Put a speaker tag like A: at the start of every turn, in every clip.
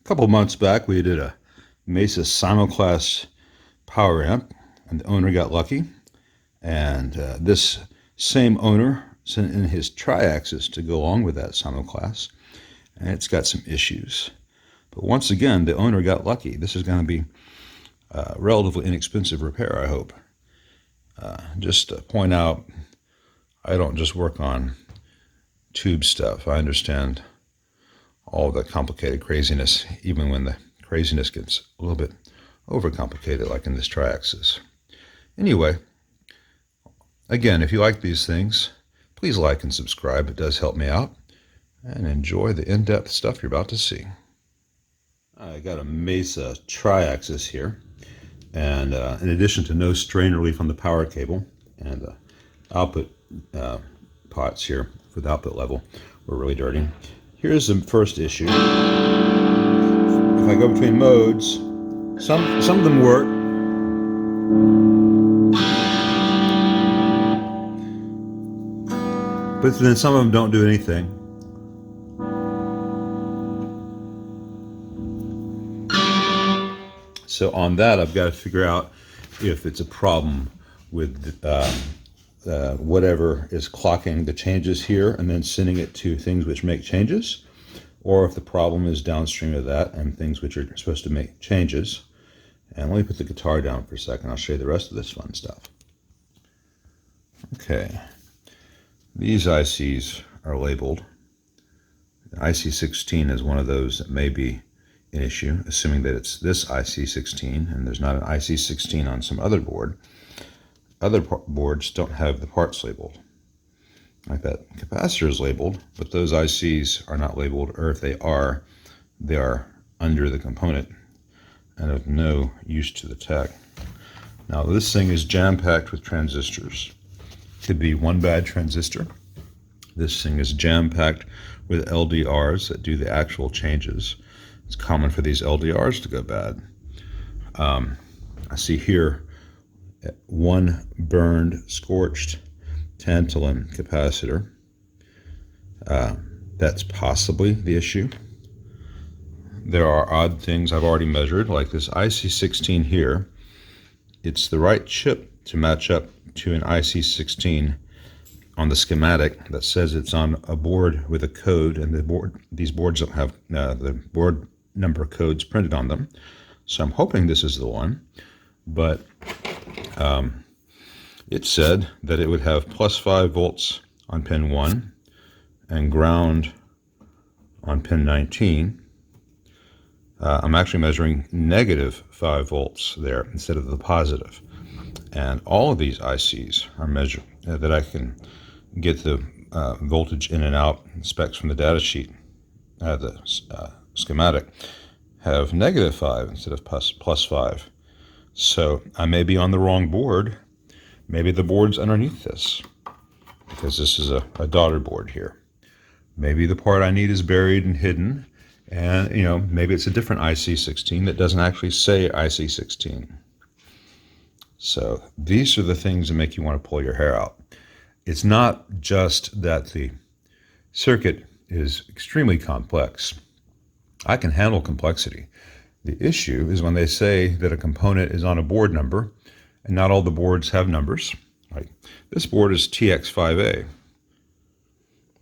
A: couple months back, we did a Mesa simulclass power amp, and the owner got lucky. And this same owner sent in his Triaxis to go along with that simulclass, and it's got some issues. But once again, the owner got lucky. This is going to be a relatively inexpensive repair, I hope. Just to point out, I don't just work on tube stuff. I understand all the complicated craziness, even when the craziness gets a little bit overcomplicated, like in this Triaxis. Anyway, again, if you like these things, please like and subscribe. It does help me out. And enjoy the in-depth stuff you're about to see. I got a Mesa Triaxis here. And in addition to no strain relief on the power cable and the output pots here for the output level were really dirty. Here's the first issue. If I go between modes, some of them work. But then some of them don't do anything. So on that, I've got to figure out if it's a problem with whatever is clocking the changes here and then sending it to things which make changes, or if the problem is downstream of that and things which are supposed to make changes. And let me put the guitar down for a second. I'll show you the rest of this fun stuff. Okay. These ICs are labeled. IC16 is one of those that may be an issue, assuming that it's this IC16 and there's not an IC16 on some other board. Other boards don't have the parts labeled. Like that capacitor is labeled, but those ICs are not labeled, or if they are under the component and of no use to the tech. Now this thing is jam-packed with transistors. Could be one bad transistor. This thing is jam-packed with LDRs that do the actual changes. It's common for these LDRs to go bad. I see here one burned, scorched tantalum capacitor. That's possibly the issue. There are odd things I've already measured, like this IC16 here. It's the right chip to match up to an IC16 on the schematic that says it's on a board with a code, and these boards don't have the board number codes printed on them. So I'm hoping this is the one, but it said that it would have +5 volts on pin 1 and ground on pin 19. I'm actually measuring -5 volts there instead of the positive. And all of these ICs are measured that I can get the voltage in and out specs from the data sheet, the schematic, have -5 instead of +5. So I may be on the wrong board. Maybe the board's underneath this, because this is a daughter board here. Maybe the part I need is buried and hidden, and maybe it's a different IC16 that doesn't actually say IC16. So these are the things that make you want to pull your hair out. It's not just that the circuit is extremely complex. I can handle complexity. The issue is when they say that a component is on a board number, and not all the boards have numbers. Like this board is TX5A.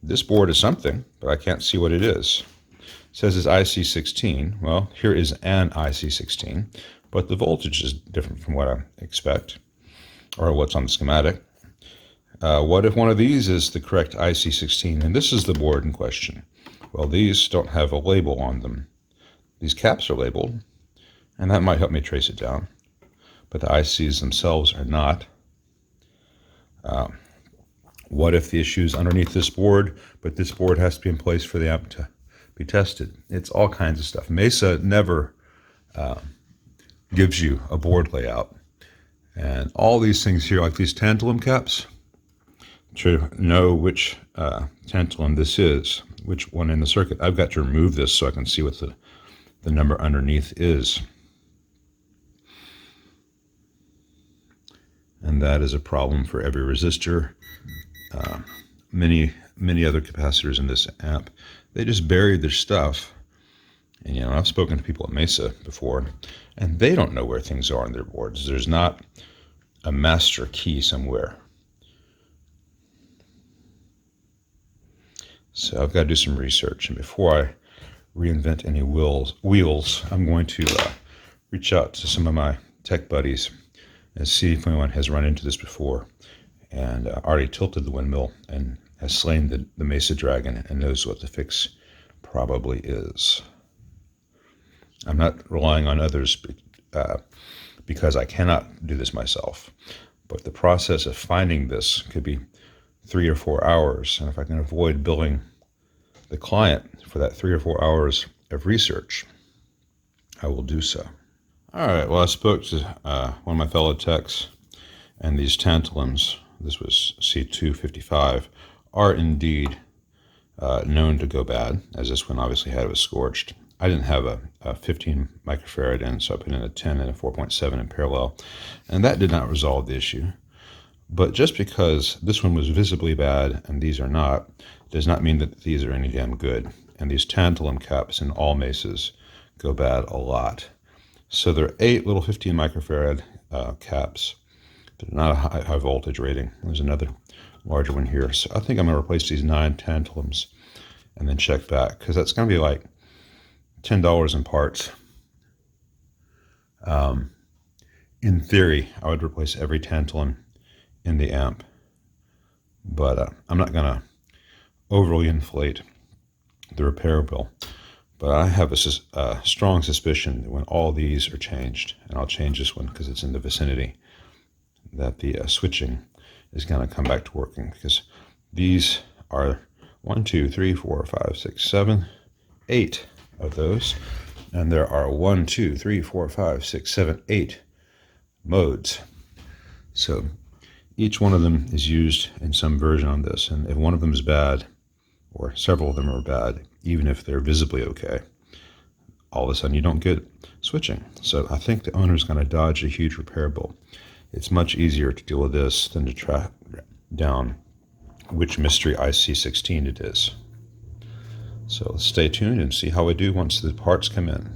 A: This board is something, but I can't see what it is. It says it's IC16. Well, here is an IC16, but the voltage is different from what I expect, or what's on the schematic. What if one of these is the correct IC16, and this is the board in question? Well, these don't have a label on them. These caps are labeled, and that might help me trace it down, but the ICs themselves are not. What if the issue is underneath this board, but this board has to be in place for the amp to be tested? It's all kinds of stuff. Mesa never gives you a board layout. And all these things here, like these tantalum caps, to know which tantalum this is, which one in the circuit, I've got to remove this so I can see what the number underneath is. And that is a problem for every resistor. Many other capacitors in this amp, they just buried their stuff And I've spoken to people at Mesa before, and they don't know where things are on their boards. There's not a master key somewhere. So I've got to do some research, and before I reinvent any wheels, I'm going to reach out to some of my tech buddies and see if anyone has run into this before and already tilted the windmill and has slain the Mesa Dragon and knows what the fix probably is. I'm not relying on others because I cannot do this myself, but the process of finding this could be 3 or 4 hours, and if I can avoid billing the client for that 3 or 4 hours of research, I will do so. All right, well, I spoke to one of my fellow techs, and these tantalums, this was C255, are indeed known to go bad, as this one obviously had, it was scorched. I didn't have a 15 microfarad in, so I put in a 10 and a 4.7 in parallel, and that did not resolve the issue. But just because this one was visibly bad and these are not, does not mean that these are any damn good. And these tantalum caps in all Mesas go bad a lot. So there are 8 little 15 microfarad caps. They're not a high voltage rating. There's another larger one here. So I think I'm going to replace these 9 tantalums and then check back, because that's going to be like $10 in parts. In theory, I would replace every tantalum in the amp, but I'm not going to overly inflate the repair bill. But I have a strong suspicion that when all these are changed, and I'll change this one because it's in the vicinity, that the switching is going to come back to working, because these are 1, 2, 3, 4, 5, 6, 7, 8 of those, and there are 1, 2, 3, 4, 5, 6, 7, 8 modes. So each one of them is used in some version on this, and if one of them is bad, or several of them are bad, even if they're visibly okay, all of a sudden you don't get switching. So I think the owner is going to dodge a huge repair bill. It's much easier to deal with this than to track down which mystery IC16 it is. So let's stay tuned and see how we do once the parts come in.